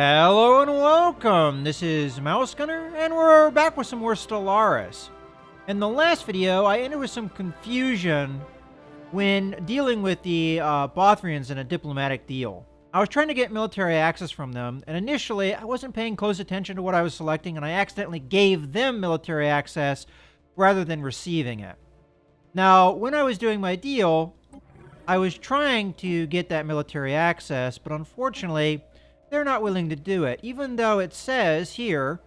Hello and welcome! This is Mouse Gunner, and we're back with some more Stellaris. In the last video, I ended with some confusion when dealing with the Bothrians in a diplomatic deal. I was trying to get military access from them, and initially I wasn't paying close attention to what I was selecting, and I accidentally gave them military access rather than receiving it. Now, when I was doing my deal, I was trying to get that military access, but unfortunately, they're not willing to do it. Even though it says here,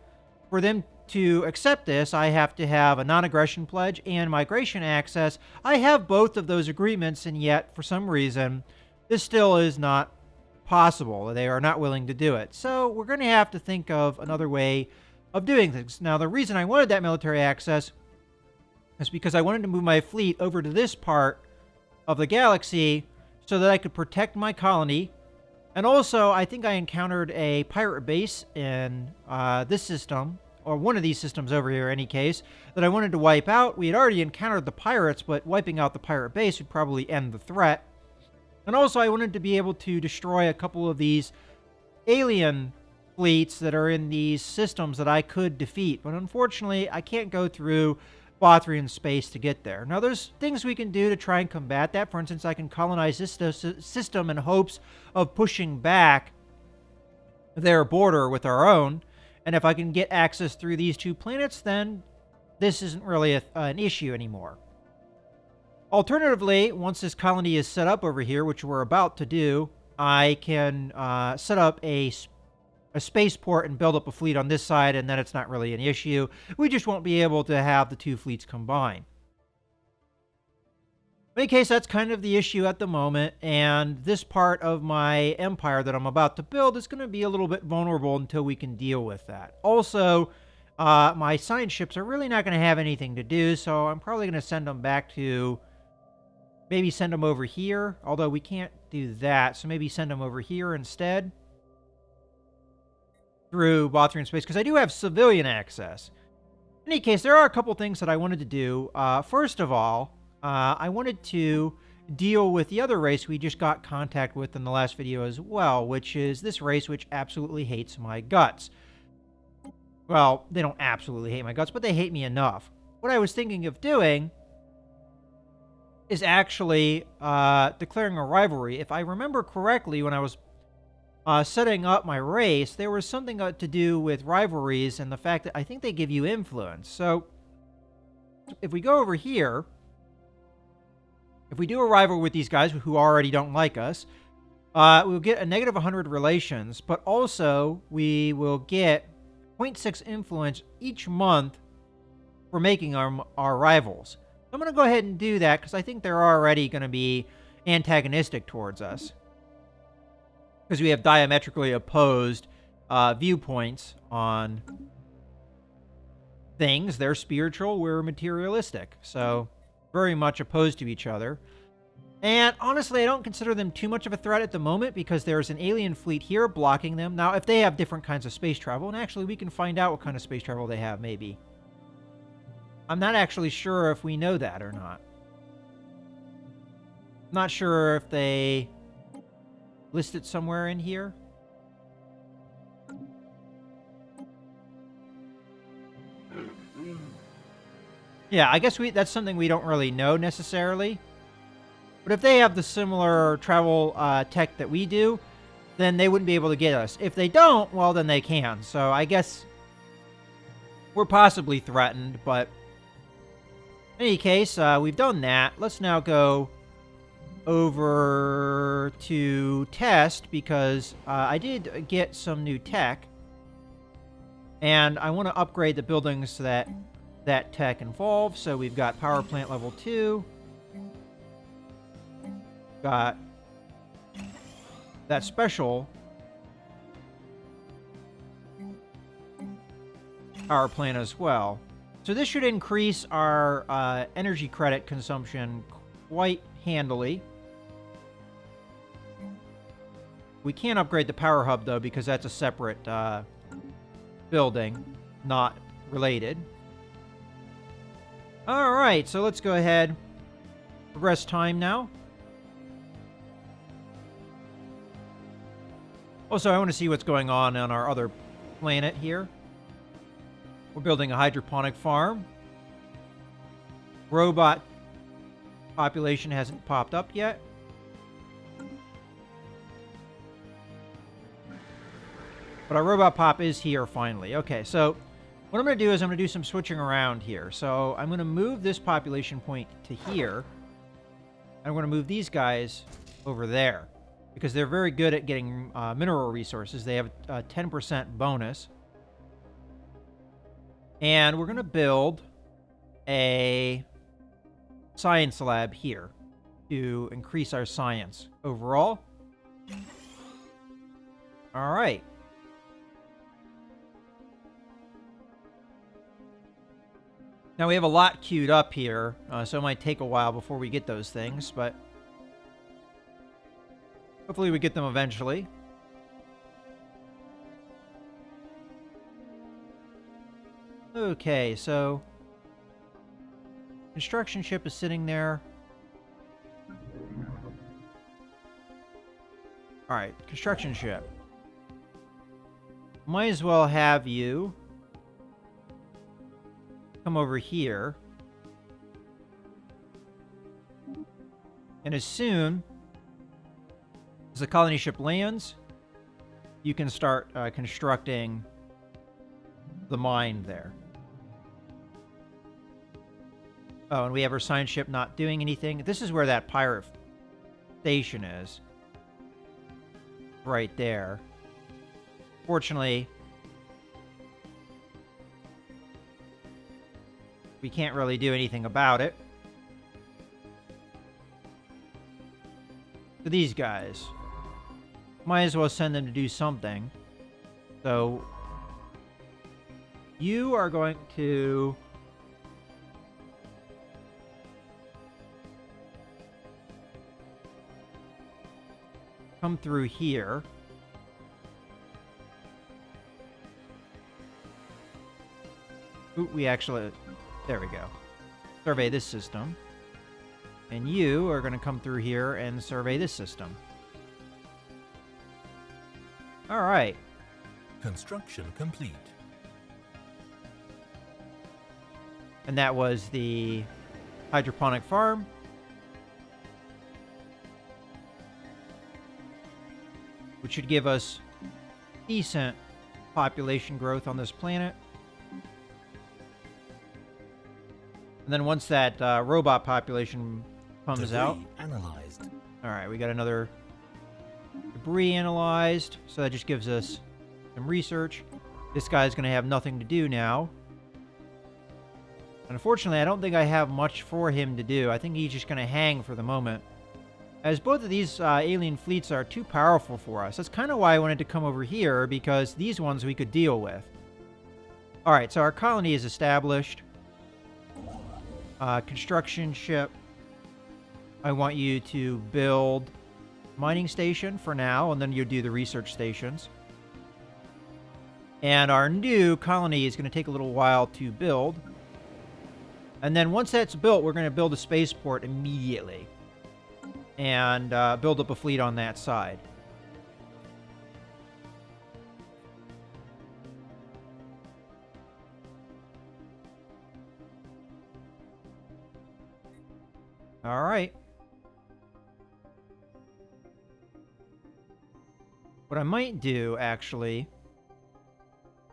for them to accept this, I have to have a non-aggression pledge and migration access. I have both of those agreements, and yet, for some reason, this still is not possible. They are not willing to do it. So we're going to have to think of another way of doing things. Now, the reason I wanted that military access is because I wanted to move my fleet over to this part of the galaxy so that I could protect my colony. And also, I think I encountered a pirate base in this system, or one of these systems over here in any case, that I wanted to wipe out. We had already encountered the pirates, but wiping out the pirate base would probably end the threat. And also, I wanted to be able to destroy a couple of these alien fleets that are in these systems that I could defeat. But unfortunately, I can't go through Bothrian space to get there. Now, there's things we can do to try and combat that. For instance, I can colonize this system in hopes of pushing back their border with our own. And if I can get access through these two planets, then this isn't really an issue anymore. Alternatively, once this colony is set up over here, which we're about to do, I can set up a spaceport and build up a fleet on this side, and then it's not really an issue. We just won't be able to have the two fleets combined. In any case, that's kind of the issue at the moment, and this part of my empire that I'm about to build is going to be a little bit vulnerable until we can deal with that. Also, my science ships are really not going to have anything to do, so I'm probably going to send them back to... maybe send them over here, although we can't do that, so maybe send them over here instead through Bothrian space, because I do have civilian access. In any case, there are a couple things that I wanted to do. First of all, I wanted to deal with the other race we just got contact with in the last video as well, which is this race which absolutely hates my guts. Well, they don't absolutely hate my guts, but they hate me enough. What I was thinking of doing is actually declaring a rivalry. If I remember correctly, when I was setting up my race, there was something to do with rivalries and the fact that I think they give you influence. So, if we go over here, if we do a rival with these guys who already don't like us, we'll get a negative 100 relations, but also we will get 0.6 influence each month for making our rivals. I'm going to go ahead and do that because I think they're already going to be antagonistic towards us, because we have diametrically opposed viewpoints on things. They're spiritual, we're materialistic. So, very much opposed to each other. And honestly, I don't consider them too much of a threat at the moment because there's an alien fleet here blocking them. Now, if they have different kinds of space travel, and actually we can find out what kind of space travel they have, maybe. I'm not actually sure if we know that or not. Not sure if they list it somewhere in here. Yeah, I guess that's something we don't really know necessarily. But if they have the similar travel tech that we do, then they wouldn't be able to get us. If they don't, well, then they can. So I guess we're possibly threatened, but in any case, we've done that. Let's now go over to test, because I did get some new tech, and I want to upgrade the buildings that tech involves. So we've got power plant level 2, got that special power plant as well. So this should increase our energy credit consumption quite handily. We can't upgrade the power hub, though, because that's a separate building, not related. Alright, so let's go ahead. Progress time now. Also, I want to see what's going on our other planet here. We're building a hydroponic farm. Robot population hasn't popped up yet. But our robot pop is here finally. Okay, so what I'm going to do is I'm going to do some switching around here. So I'm going to move this population point to here. I'm going to move these guys over there because they're very good at getting mineral resources. They have a 10% bonus. And we're going to build a science lab here to increase our science overall. All right. Now we have a lot queued up here, so it might take a while before we get those things, but hopefully we get them eventually. Okay, so construction ship is sitting there. All right, construction ship. Might as well have you come over here. And as soon as the colony ship lands, you can start constructing the mine there. Oh, and we have our science ship not doing anything. This is where that pirate station is. Right there. Fortunately, we can't really do anything about it. So these guys, might as well send them to do something. So you are going to come through here. Ooh, we actually... There we go. Survey this system. And you are going to come through here and survey this system. All right. Construction complete. And that was the hydroponic farm. Which should give us decent population growth on this planet. And then once that robot population comes out... analyzed. Alright, we got another debris analyzed. So that just gives us some research. This guy's going to have nothing to do now. Unfortunately, I don't think I have much for him to do. I think he's just going to hang for the moment. As both of these alien fleets are too powerful for us. That's kind of why I wanted to come over here, because these ones we could deal with. Alright, so our colony is established. Construction ship. I want you to build mining station for now, and then you do the research stations. And our new colony is going to take a little while to build. And then once that's built, we're going to build a spaceport immediately. And build up a fleet on that side. All right. What I might do, actually,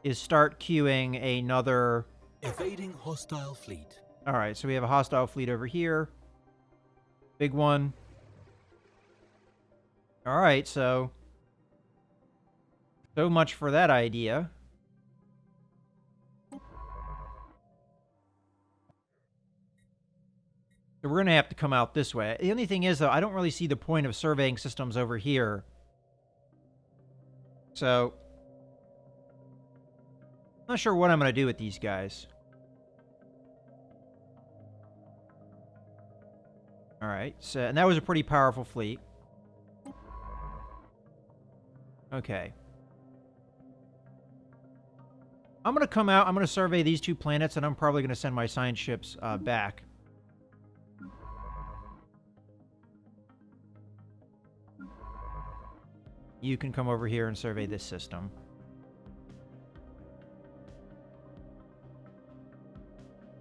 is start queuing another... Evading hostile fleet. All right, so we have a hostile fleet over here. Big one. All right, so much for that idea. So we're going to have to come out this way. The only thing is, though, I don't really see the point of surveying systems over here. So, not sure what I'm going to do with these guys. All right, so, and that was a pretty powerful fleet. Okay. I'm going to come out, I'm going to survey these two planets, and I'm probably going to send my science ships back. you can come over here and survey this system.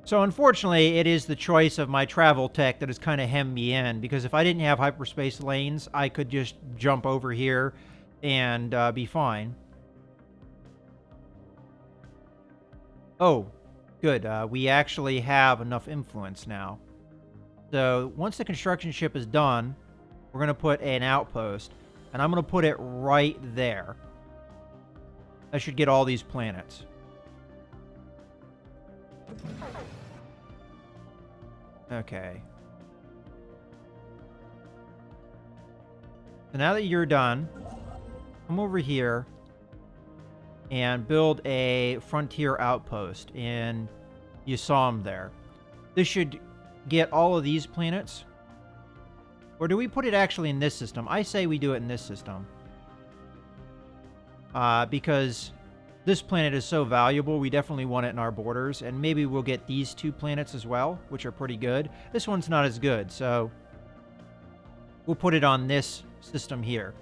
So unfortunately, it is the choice of my travel tech that has kind of hemmed me in, because if I didn't have hyperspace lanes, I could just jump over here and be fine. Oh, good. We actually have enough influence now. So once the construction ship is done, we're going to put an outpost, and I'm going to put it right there. That should get all these planets. Okay. So now that you're done, come over here and build a frontier outpost, and you saw them there. This should get all of these planets. Or do we put it actually in this system? I say we do it in this system. Because this planet is so valuable, we definitely want it in our borders, and maybe we'll get these two planets as well, which are pretty good. This one's not as good, so we'll put it on this system here.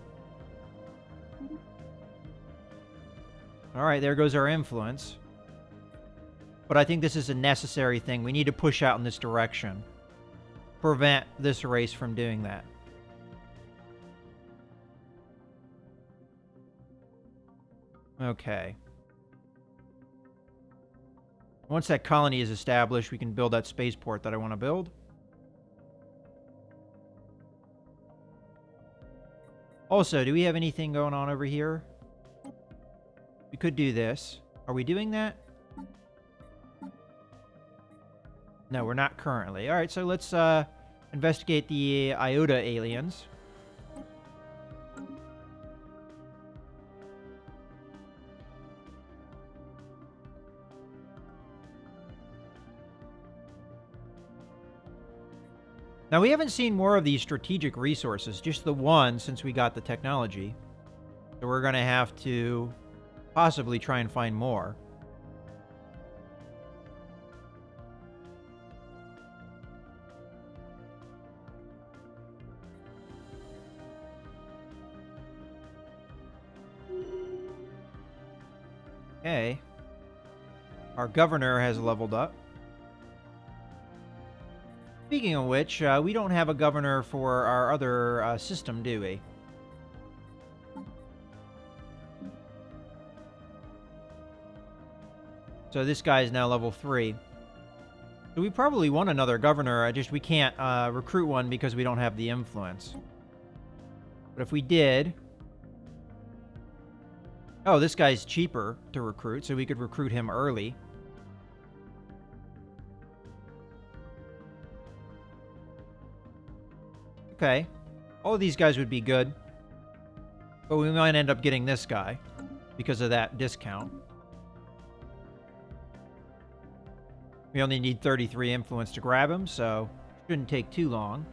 Alright, there goes our influence. But I think this is a necessary thing. We need to push out in this direction. Prevent this race from doing that. Okay. Once that colony is established, we can build that spaceport that I want to build. Also, do we have anything going on over here? We could do this. Are we doing that? No, we're not currently. Alright, so let's investigate the Iota aliens. Now, we haven't seen more of these strategic resources, just the one since we got the technology. So we're going to have to possibly try and find more. Okay. Our governor has leveled up. Speaking of which, we don't have a governor for our other system, do we? So this guy is now level 3. So we probably want another governor, just we can't recruit one because we don't have the influence. But if we did... Oh, this guy's cheaper to recruit, so we could recruit him early. Okay. All of these guys would be good. But we might end up getting this guy because of that discount. We only need 33 influence to grab him, so shouldn't take too long.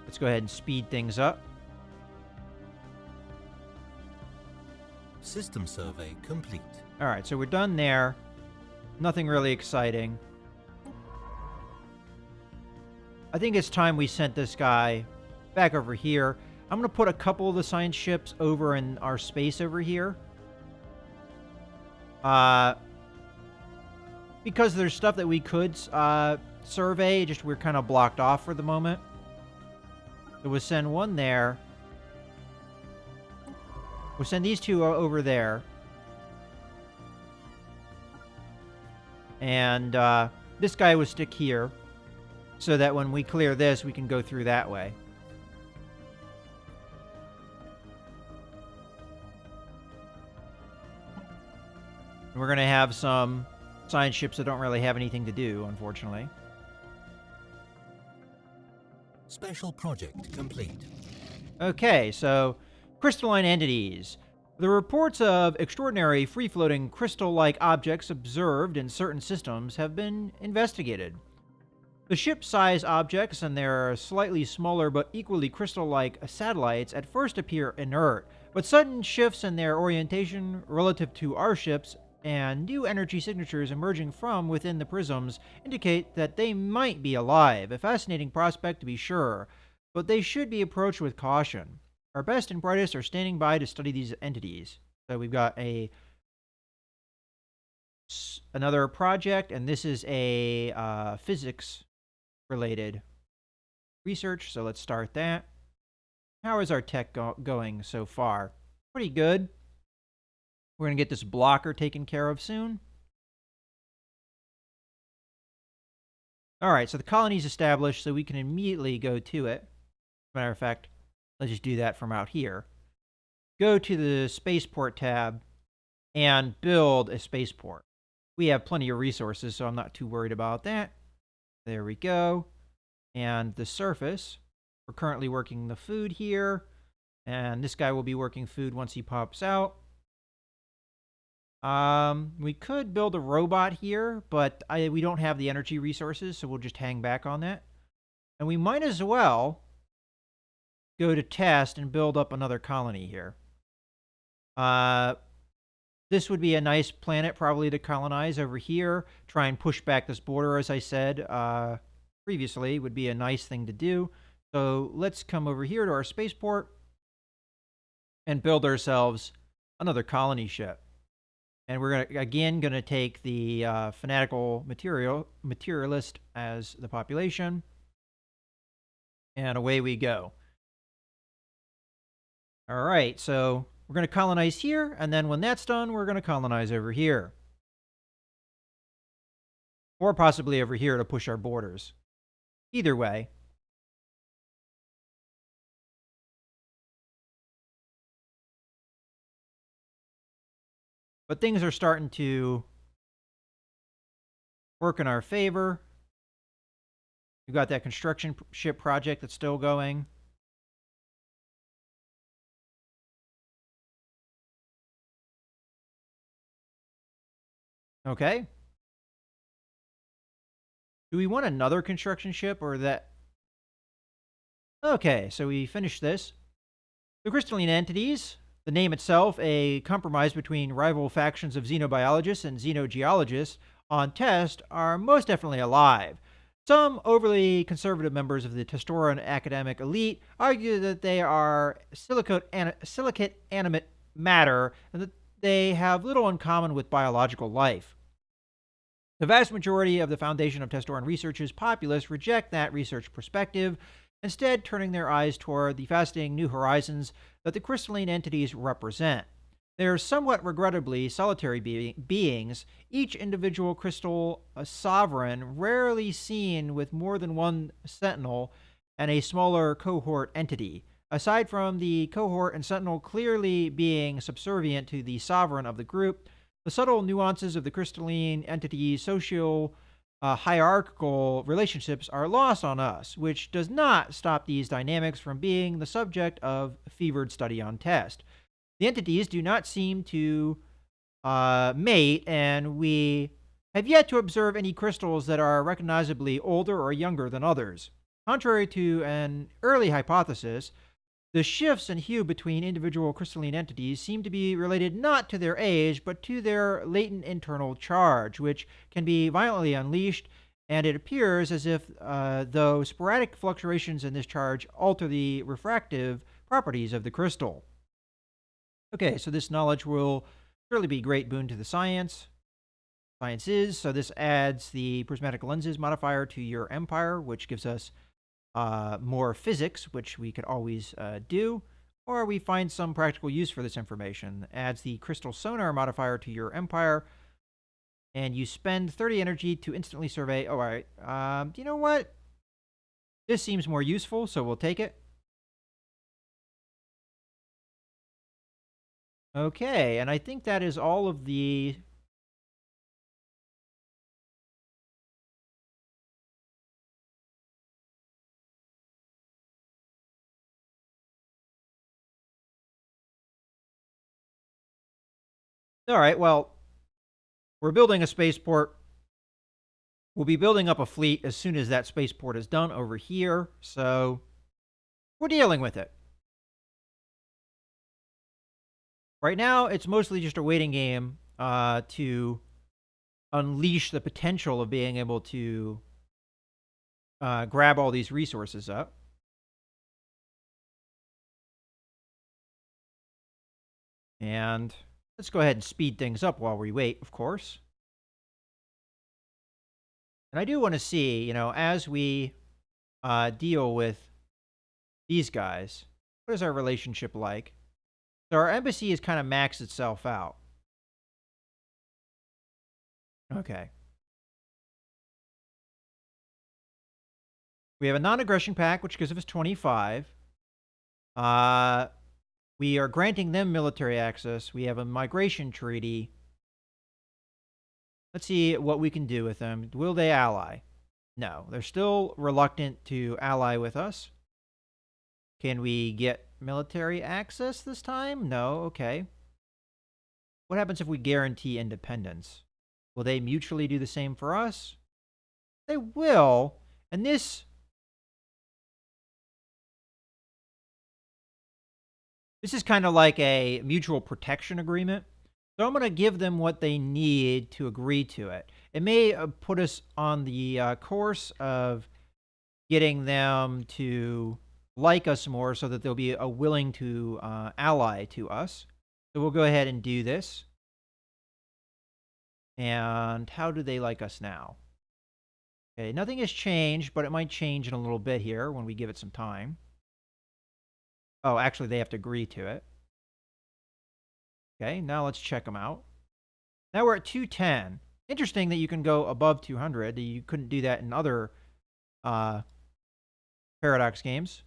Let's go ahead and speed things up. System survey complete. Alright, so we're done there. Nothing really exciting. I think it's time we sent this guy back over here. I'm going to put a couple of the science ships over in our space over here. Because there's stuff that we could survey, just we're kind of blocked off for the moment. So we'll send one there. We'll send these two over there. And this guy will stick here, so that when we clear this, we can go through that way. And we're going to have some science ships that don't really have anything to do, unfortunately. Special project complete. Okay, so crystalline entities. The reports of extraordinary free-floating crystal-like objects observed in certain systems have been investigated. The ship-size objects and their slightly smaller but equally crystal-like satellites at first appear inert, but sudden shifts in their orientation relative to our ships and new energy signatures emerging from within the prisms indicate that they might be alive. A fascinating prospect to be sure, but they should be approached with caution. Our best and brightest are standing by to study these entities. So we've got another project, and this is a physics-related research. So let's start that. How is our tech going so far? Pretty good. We're going to get this blocker taken care of soon. All right, so the colony's established, so we can immediately go to it. Matter of fact, let's just do that from out here. Go to the spaceport tab and build a spaceport. We have plenty of resources, so I'm not too worried about that. There we go. And the surface, we're currently working the food here, and this guy will be working food once he pops out. We could build a robot here, but we don't have the energy resources, so we'll just hang back on that. And we might as well go to test and build up another colony here. This would be a nice planet probably to colonize over here. Try and push back this border, as I said previously, would be a nice thing to do. So let's come over here to our spaceport and build ourselves another colony ship. And we're again going to take the fanatical materialist as the population. And away we go. All right, so we're going to colonize here, and then when that's done, we're going to colonize over here. Or possibly over here to push our borders. Either way. But things are starting to work in our favor. We've got that construction ship project that's still going. Okay. Do we want another construction ship or that? Okay, so we finished this. The crystalline entities, the name itself, a compromise between rival factions of xenobiologists and xenogeologists on test, are most definitely alive. Some overly conservative members of the Testoran academic elite argue that they are silicate animate matter and that they have little in common with biological life. The vast majority of the foundation of Testoran research's populace reject that research perspective, instead turning their eyes toward the fascinating new horizons that the crystalline entities represent. They are somewhat regrettably solitary beings, each individual crystal a sovereign, rarely seen with more than one sentinel and a smaller cohort entity. Aside from the cohort and sentinel clearly being subservient to the sovereign of the group, the subtle nuances of the crystalline entity's social hierarchical relationships are lost on us, which does not stop these dynamics from being the subject of fevered study on test. The entities do not seem to mate, and we have yet to observe any crystals that are recognizably older or younger than others. Contrary to an early hypothesis, the shifts in hue between individual crystalline entities seem to be related not to their age, but to their latent internal charge, which can be violently unleashed, and it appears as if, though sporadic fluctuations in this charge alter the refractive properties of the crystal. Okay, so this knowledge will surely be a great boon to the sciences. So this adds the prismatic lenses modifier to your empire, which gives us more physics, which we could always do, or we find some practical use for this information. Adds the crystal sonar modifier to your empire, and you spend 30 energy to instantly survey. All right, you know what? This seems more useful, so we'll take it. Okay, and I think that is all of the... All right, well, we're building a spaceport. We'll be building up a fleet as soon as that spaceport is done over here, so we're dealing with it. Right now, it's mostly just a waiting game to unleash the potential of being able to grab all these resources up. And let's go ahead and speed things up while we wait, of course. And I do want to see, as we deal with these guys, what is our relationship like? So our embassy has kind of maxed itself out. Okay. We have a non-aggression pact, which gives us 25. We are granting them military access. We have a migration treaty. Let's see what we can do with them. Will they ally? No, they're still reluctant to ally with us. Can we get military access this time? No, okay. What happens if we guarantee independence? Will they mutually do the same for us? They will. And this is kind of like a mutual protection agreement. So I'm going to give them what they need to agree to it. It may put us on the course of getting them to like us more so that they'll be willing to ally to us. So we'll go ahead and do this. And how do they like us now? Okay, nothing has changed, but it might change in a little bit here when we give it some time. Oh, actually, they have to agree to it. Okay, now let's check them out. Now we're at 210. Interesting that you can go above 200. You couldn't do that in other Paradox games.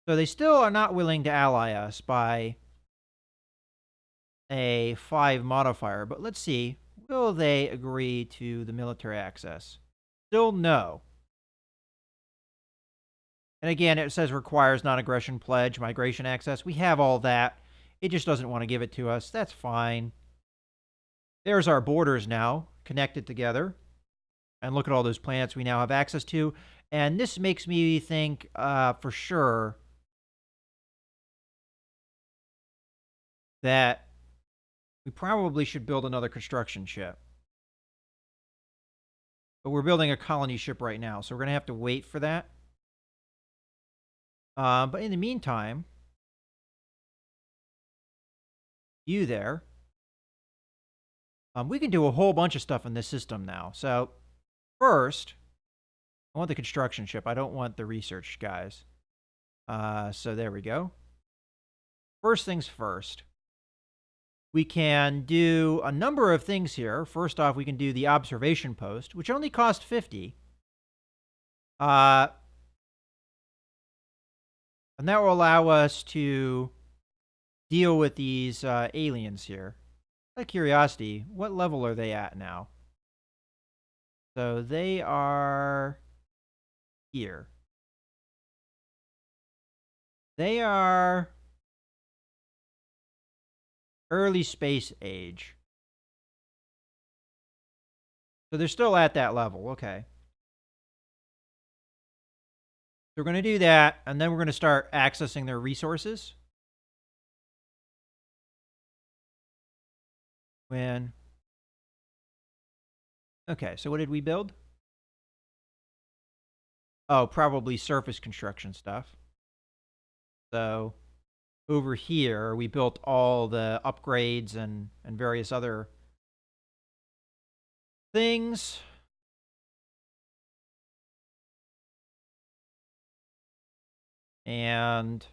So they still are not willing to ally us by a 5 modifier. But let's see. Will they agree to the military access? Still no. And again, it says requires non-aggression pledge, migration access. We have all that. It just doesn't want to give it to us. That's fine. There's our borders now, connected together. And look at all those planets we now have access to. And this makes me think for sure that we probably should build another construction ship. But we're building a colony ship right now, so we're going to have to wait for that. But in the meantime, you there. We can do a whole bunch of stuff in this system now. So first, I want the construction ship. I don't want the research guys. So there we go. First things first. We can do a number of things here. First off, we can do the observation post, which only cost 50. And that will allow us to deal with these aliens here. Out of curiosity, what level are they at now? So they are here. They are early space age. So they're still at that level. Okay. So we're going to do that, and then we're going to start accessing their resources. Okay, so what did we build? Oh, probably surface construction stuff. So over here, we built all the upgrades and various other things. And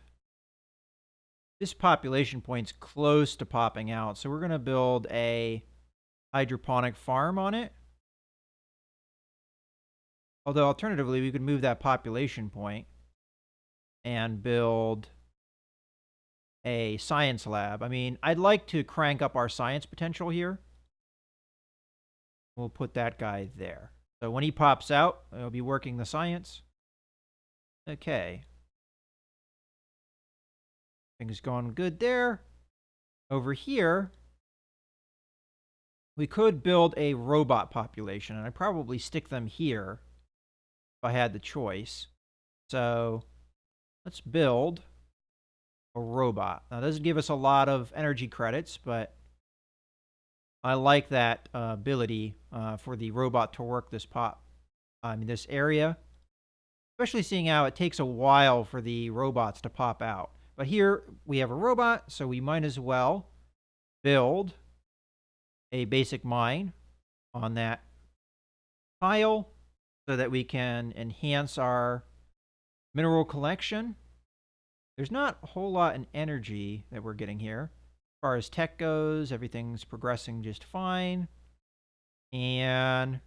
this population point's close to popping out. So we're going to build a hydroponic farm on it. Although, alternatively, we could move that population point and build a science lab. I mean, I'd like to crank up our science potential here. We'll put that guy there. So when he pops out, he'll be working the science. Okay. Things going good there. Over here, we could build a robot population, and I'd probably stick them here if I had the choice. So let's build a robot. Now, it doesn't give us a lot of energy credits, but I like that ability for the robot to work this this area, especially seeing how it takes a while for the robots to pop out. But here we have a robot, so we might as well build a basic mine on that tile so that we can enhance our mineral collection. There's not a whole lot in energy that we're getting here. As far as tech goes, everything's progressing just fine. And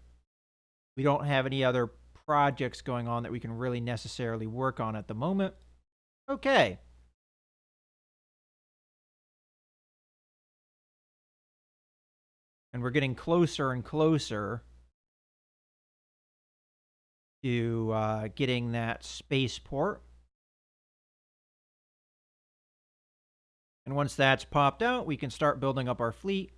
we don't have any other projects going on that we can really necessarily work on at the moment. Okay. And we're getting closer and closer to getting that spaceport. And once that's popped out, we can start building up our fleet.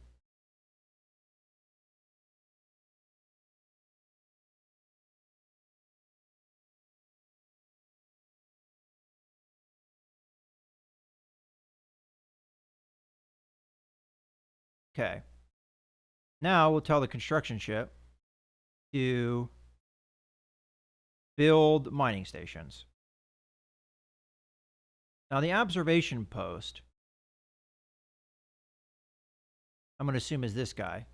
Okay. Now we'll tell the construction ship to build mining stations. Now the observation post, I'm going to assume is this guy.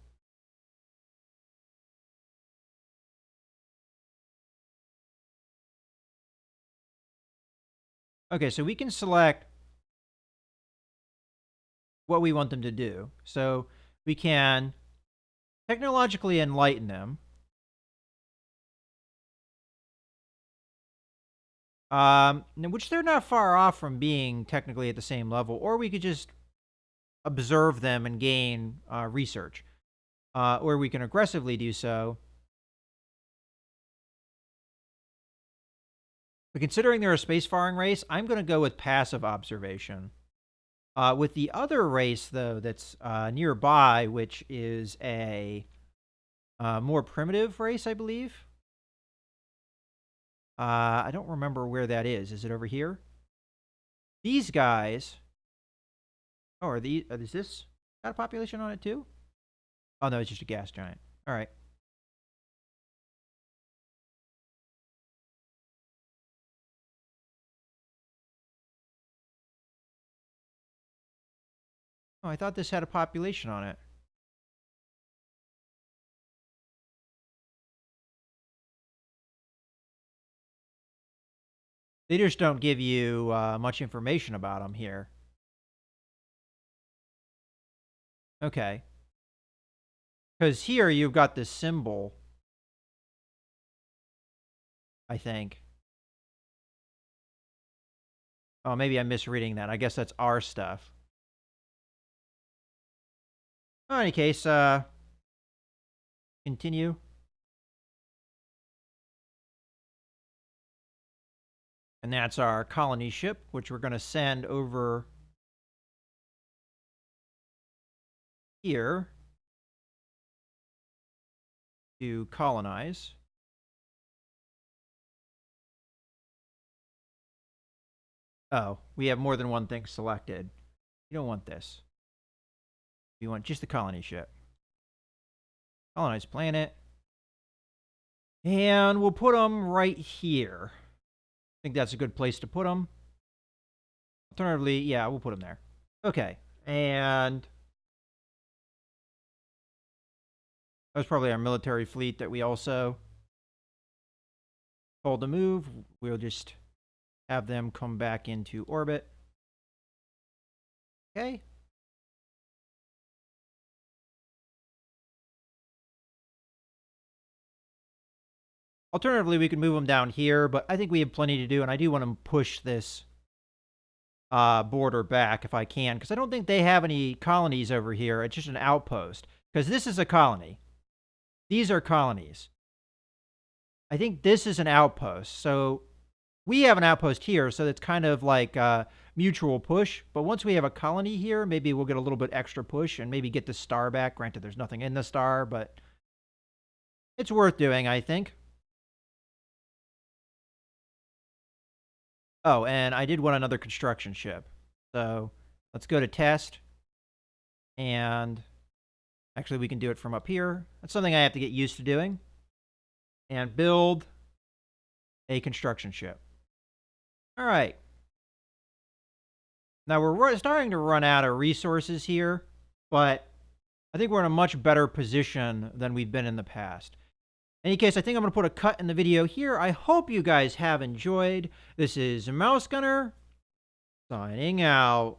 Okay, so we can select what we want them to do. So we can technologically enlighten them. Which they're not far off from being technically at the same level, or we could just observe them and gain research, or we can aggressively do so. But considering they're a spacefaring race, I'm going to go with passive observation. With the other race, though, that's nearby, which is a more primitive race, I believe. I don't remember where that is. Is it over here? These guys. Oh, is this got a population on it too? Oh, no, it's just a gas giant. All right. Oh, I thought this had a population on it. They just don't give you much information about them here. Okay. Because here you've got this symbol, I think. Oh, maybe I'm misreading that. I guess that's our stuff. In any case, continue. And that's our colony ship, which we're going to send over here to colonize. Oh, we have more than one thing selected. You don't want this. You want just the colony ship. Colonize planet. And we'll put them right here. I think that's a good place to put them. Alternatively, yeah, we'll put them there. Okay, and that was probably our military fleet that we also told to move. We'll just have them come back into orbit. Okay. Alternatively, we can move them down here, but I think we have plenty to do, and I do want to push this border back if I can, because I don't think they have any colonies over here. It's just an outpost, because this is a colony. These are colonies. I think this is an outpost, so we have an outpost here, so it's kind of like a mutual push, but once we have a colony here, maybe we'll get a little bit extra push and maybe get the star back. Granted, there's nothing in the star, but it's worth doing, I think. Oh, and I did want another construction ship. So let's go to test. And actually, we can do it from up here. That's something I have to get used to doing. And build a construction ship. All right. Now we're starting to run out of resources here. but I think we're in a much better position than we've been in the past. In any case, I think I'm going to put a cut in the video here. I hope you guys have enjoyed. This is Mouse Gunner, signing out.